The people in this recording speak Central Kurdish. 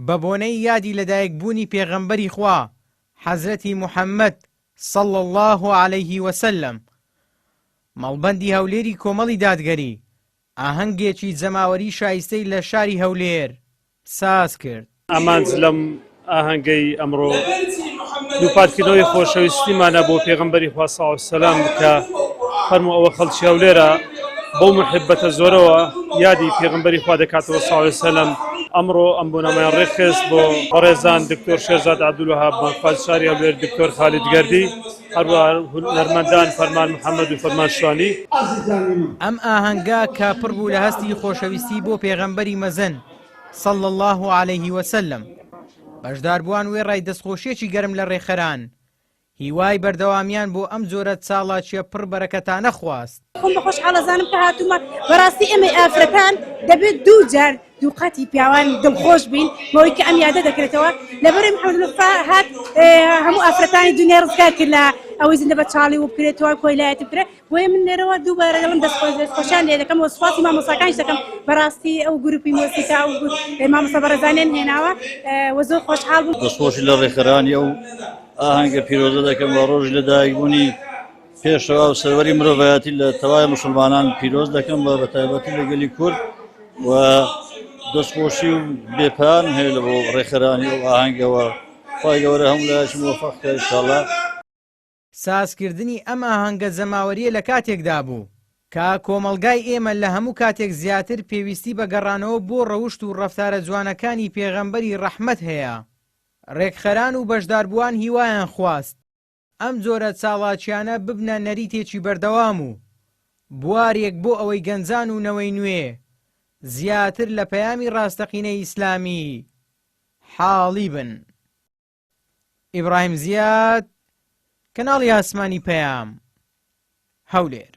بە بۆنەی یادی لەدایکبوونی پێغەمبەری خوا حەزرەتی موحەممەد صەڵی الله عەلەیه وسەلەم. مەڵبەندی هەولێری کۆمەڵی دادگەری ئاهەنگێکی جەماوەری شایستەی لە شاری هەولێر ساز کرد. ئامانج لەم ئاهەنگەی ئەمڕۆ دووپاتکردنەوەی خۆشەویستیمانە بۆ پێغەمبەری خوا سەڵڵەڵاهو عەلەیهی وسەلەم کە فەرموو ئەوە خەڵکی هەولێرە بەو محبەتە زۆرەوە یادی پێغەمبەری خوا دەکاتەوە سەڵڵەڵاهو عەلەیهی وسەلەم. ئەمڕۆ ئەم بۆنەمەیان ڕێکخست بۆ بەڕێزان دکتۆر شێرزاد عەبدولوەهاب بانگخواز شاری هەولێر، دکتۆر خالید گەردی، هەروەها هونەرمەندان فەرمان محەممەد و فەرمان شوانی. ئەم ئاهەنگە کە پڕ بوو لە هەستی خۆشەویستی بۆ پێغەمبەری مەزن صەڵی الله عەلەیه وسەلەم، بەشداربووان وێڕای دەستخۆشیێکی گەرم لە ڕێخەران هیوای بەردەوامیان بۆ ئەم جۆرە چاڵاکیە پڕ بەرەکەتانە خواست. خۆم بە خۆشحاڵەزانم کە هاتوومە بەڕاستی ئێمە ئافرەتان دەبێت دوو جار دووقەتی پیاوان دڵخۆش بین بۆی کە ئەم یادە دەکرێتەوە لەبەرەی محەممەد مستەفا هات هەموو ئافرەتانی دنیا ڕزگار کرد لە ئەوەی زیندە بە چاڵی و بکرێتەوە کۆیلایەتی بکرێت. بۆیە من لێرەوە دووبارە دەڵم دەستخۆشیان لێ دەکەم و سوپاسی مامۆستاکانیش دەکەم بەڕاستی ئەو گروپی مۆسیقا و مامۆستا بەڕێزانیان هێناوە و زۆر خۆشحاڵ بووم. دەستخۆشی لە ڕێخەرانی ئەو ئاهەنگە پیرۆزە دەکەم بە ڕۆژی لەدایکبوونی پێشەوە و سەروەری مرۆڤایەتی لە تەوای موسڵمانان پیرۆز دەکەم بە بەتایبەتی لەگەلی کورد و دەستخۆشی و بێپایان هەیە لە بۆ ڕێخەرانی ئەو ئاهەنگەوە. خوای گەورە هەموو لایەکی موفەق بکات ئینشاڵڵا. سازکردنی ئەم ئاهەنگە جەماوەریە لە کاتێکدا بوو کە کۆمەڵگای ئێمە لە هەموو کاتێک زیاتر پێویستی بە گەڕانەوە بۆ ڕەوشت و ڕەفتارە جوانەکانی پێغەمبەری ڕەحمەت هەیە. ڕێکخەران و بەشداربووان هیوایان خواست ئەم جۆرە چاڵاکیانە ببنە نەریتێکی بەردەوام و بوارێک بۆ ئەوەی گەنجان و نەوەی نوێ زیاتر لە پەیامی ڕاستەقینەی ئیسلامی حاڵی بن. ئیبراهیم زیاد، کەناڵی ئاسمانی پەیام، هەولێر.